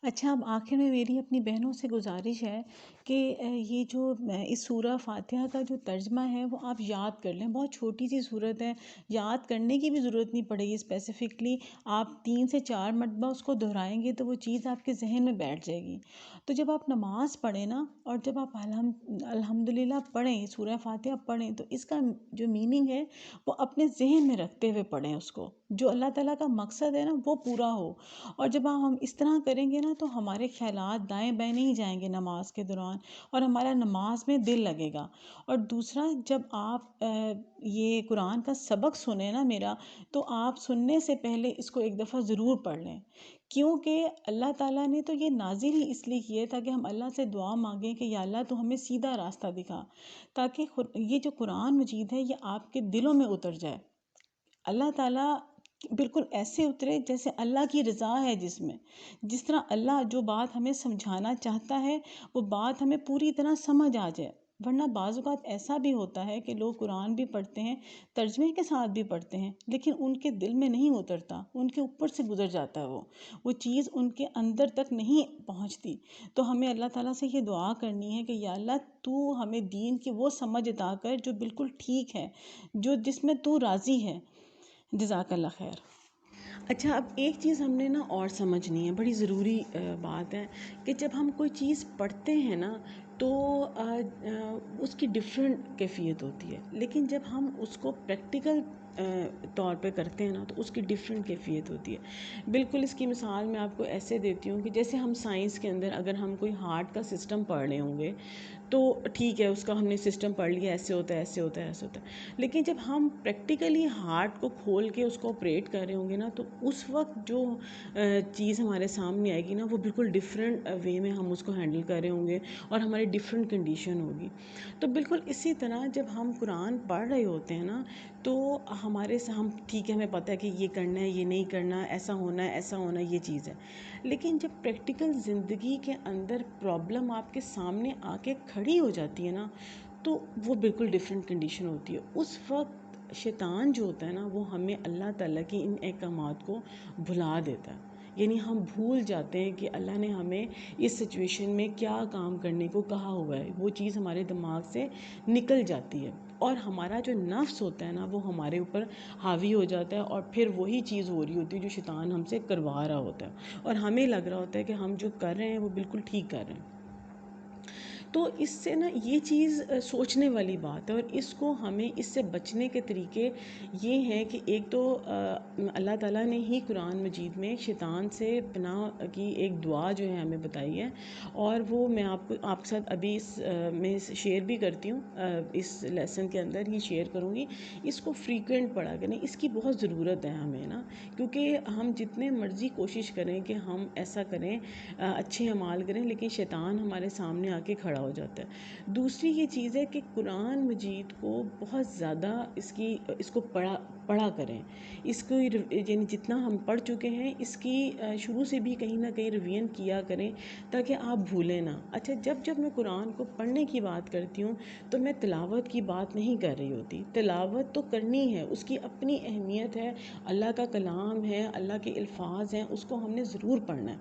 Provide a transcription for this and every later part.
اچھا، اب آخر میں میری اپنی بہنوں سے گزارش ہے کہ یہ جو اس سورہ فاتحہ کا جو ترجمہ ہے وہ آپ یاد کر لیں. بہت چھوٹی سی صورت ہے، یاد کرنے کی بھی ضرورت نہیں پڑے گی. اسپیسیفکلی آپ 3 سے 4 مرتبہ اس کو دہرائیں گے تو وہ چیز آپ کے ذہن میں بیٹھ جائے گی. تو جب آپ نماز پڑھیں نا، اور جب آپ الحمدللہ پڑھیں، سورہ فاتحہ پڑھیں، تو اس کا جو میننگ ہے وہ اپنے ذہن میں رکھتے ہوئے پڑھیں. اس کو جو اللہ تعالیٰ کا مقصد ہے نا وہ پورا ہو. اور جب ہم اس طرح کریں گے نا تو ہمارے خیالات دائیں بائیں نہیں جائیں گے نماز کے دوران، اور ہمارا نماز میں دل لگے گا. اور دوسرا، جب آپ یہ قرآن کا سبق سنیں نا میرا، تو آپ سننے سے پہلے اس کو ایک دفعہ ضرور پڑھ لیں، کیونکہ اللہ تعالیٰ نے تو یہ نازل ہی اس لیے کیا ہے تاکہ ہم اللہ سے دعا مانگیں کہ یا اللہ تو ہمیں سیدھا راستہ دکھا، تاکہ یہ جو قرآن مجید ہے یہ آپ کے دلوں میں اتر جائے. اللہ تعالیٰ بالکل ایسے اترے جیسے اللہ کی رضا ہے، جس طرح اللہ جو بات ہمیں سمجھانا چاہتا ہے وہ بات ہمیں پوری طرح سمجھ آ جائے. ورنہ بعض اوقات ایسا بھی ہوتا ہے کہ لوگ قرآن بھی پڑھتے ہیں، ترجمے کے ساتھ بھی پڑھتے ہیں، لیکن ان کے دل میں نہیں اترتا، ان کے اوپر سے گزر جاتا ہے، وہ چیز ان کے اندر تک نہیں پہنچتی. تو ہمیں اللہ تعالیٰ سے یہ دعا کرنی ہے کہ یا اللہ تو ہمیں دین کی وہ سمجھ عطا کر جو بالکل ٹھیک ہے، جس میں تو راضی ہے. جزاک اللہ خیر. اچھا، اب ایک چیز ہم نے نا اور سمجھنی ہے، بڑی ضروری بات ہے کہ جب ہم کوئی چیز پڑھتے ہیں نا تو اس کی ڈیفرنٹ کیفیت ہوتی ہے، لیکن جب ہم اس کو پریکٹیکل طور پہ کرتے ہیں نا تو اس کی ڈیفرنٹ کیفیت ہوتی ہے. بالکل اس کی مثال میں آپ کو ایسے دیتی ہوں کہ جیسے ہم سائنس کے اندر اگر ہم کوئی ہارٹ کا سسٹم پڑھ رہے ہوں گے تو ٹھیک ہے، اس کا ہم نے سسٹم پڑھ لیا، ایسے ہوتا ہے ایسے ہوتا ہے ایسے ہوتا ہے. لیکن جب ہم پریکٹیکلی ہارٹ کو کھول کے اس کو آپریٹ کر رہے ہوں گے نا تو اس وقت جو چیز ہمارے سامنے آئے گی نا وہ بالکل ڈفرینٹ وے میں ہم اس کو ہینڈل کر رہے ہوں گے اور ہماری ڈفرینٹ کنڈیشن ہوگی. تو بالکل اسی طرح جب ہم قرآن پڑھ رہے ہوتے ہیں نا تو ہم ٹھیک ہے، ہمیں پتہ ہے کہ یہ کرنا ہے، یہ نہیں کرنا، ایسا ہونا ہے، ایسا ہونا ہے، یہ چیز ہے. لیکن جب پریکٹیکل زندگی کے اندر پرابلم آپ کے سامنے آ کے کھڑی ہو جاتی ہے نا تو وہ بالکل ڈفرینٹ کنڈیشن ہوتی ہے. اس وقت شیطان جو ہوتا ہے نا وہ ہمیں اللہ تعالیٰ کی ان احکامات کو بھلا دیتا ہے. یعنی ہم بھول جاتے ہیں کہ اللہ نے ہمیں اس سچویشن میں کیا کام کرنے کو کہا ہوا ہے. وہ چیز ہمارے دماغ سے نکل جاتی ہے اور ہمارا جو نفس ہوتا ہے نا وہ ہمارے اوپر حاوی ہو جاتا ہے، اور پھر وہی چیز ہو رہی ہوتی ہے جو شیطان ہم سے کروا رہا ہوتا ہے، اور ہمیں لگ رہا ہوتا ہے کہ ہم جو کر رہے ہیں وہ بالکل ٹھیک کر رہے ہیں. تو اس سے نا یہ چیز سوچنے والی بات ہے، اور اس کو ہمیں اس سے بچنے کے طریقے یہ ہیں کہ ایک تو اللہ تعالیٰ نے ہی قرآن مجید میں شیطان سے پناہ کی ایک دعا جو ہے ہمیں بتائی ہے، اور وہ میں آپ کے ساتھ ابھی میں شیئر بھی کرتی ہوں، اس لیسن کے اندر ہی شیئر کروں گی. اس کو فریکوینٹ پڑھا کریں، اس کی بہت ضرورت ہے ہمیں نا، کیونکہ ہم جتنے مرضی کوشش کریں کہ ہم ایسا کریں، اچھے اعمال کریں، لیکن شیطان ہمارے سامنے آ کے کھڑا ہو جاتا ہے. دوسری یہ چیز ہے کہ قرآن مجید کو بہت زیادہ اس کو پڑھا کریں. اس کو یعنی جتنا ہم پڑھ چکے ہیں اس کی شروع سے بھی کہیں نہ کہیں ریویژن کیا کریں تاکہ آپ بھولیں نہ. اچھا، جب میں قرآن کو پڑھنے کی بات کرتی ہوں تو میں تلاوت کی بات نہیں کر رہی ہوتی. تلاوت تو کرنی ہے، اس کی اپنی اہمیت ہے، اللہ کا کلام ہے، اللہ کے الفاظ ہیں، اس کو ہم نے ضرور پڑھنا ہے.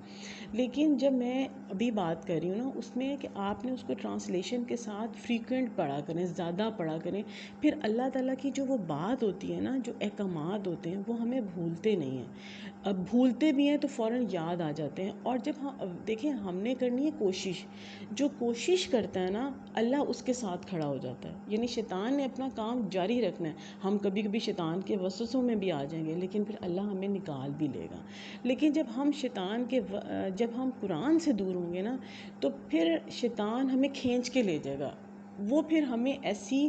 لیکن جب میں ابھی بات کر رہی ہوں نا اس میں کہ آپ نے اس کو ٹرانسلیشن کے ساتھ فریکوینٹ پڑھا کریں، زیادہ پڑھا کریں. پھر اللہ تعالیٰ کی جو وہ بات ہوتی ہے نا، جو احکامات ہوتے ہیں وہ ہمیں بھولتے نہیں ہیں. اب بھولتے بھی ہیں تو فوراً یاد آ جاتے ہیں. اور جب دیکھیں ہم نے کرنی ہے کوشش، جو کوشش کرتا ہے نا اللہ اس کے ساتھ کھڑا ہو جاتا ہے. یعنی شیطان نے اپنا کام جاری رکھنا ہے. ہم کبھی کبھی شیطان کے وسوسوں میں بھی آ جائیں گے لیکن پھر اللہ ہمیں نکال بھی لے گا. لیکن جب ہم قرآن سے دور ہوں گے نا تو پھر شیطان ہمیں کھینچ کے لے جائے گا. وہ پھر ہمیں ایسی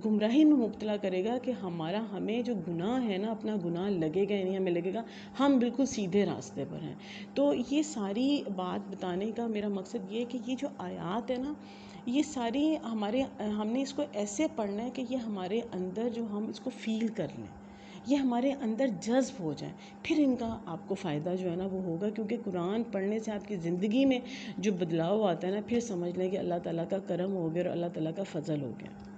گمراہی میں مبتلا کرے گا کہ ہمیں جو گناہ ہے نا اپنا گناہ لگے گا، یعنی ہمیں لگے گا ہم بالکل سیدھے راستے پر ہیں. تو یہ ساری بات بتانے کا میرا مقصد یہ ہے کہ یہ جو آیات ہے نا یہ ساری ہم نے اس کو ایسے پڑھنا ہے کہ یہ ہمارے اندر جو ہم اس کو فیل کر لیں، یہ ہمارے اندر جذب ہو جائیں. پھر ان کا آپ کو فائدہ جو ہے نا وہ ہوگا، کیونکہ قرآن پڑھنے سے آپ کی زندگی میں جو بدلاؤ آتا ہے نا پھر سمجھ لیں کہ اللہ تعالیٰ کا کرم ہو گیا اور اللہ تعالیٰ کا فضل ہو گیا.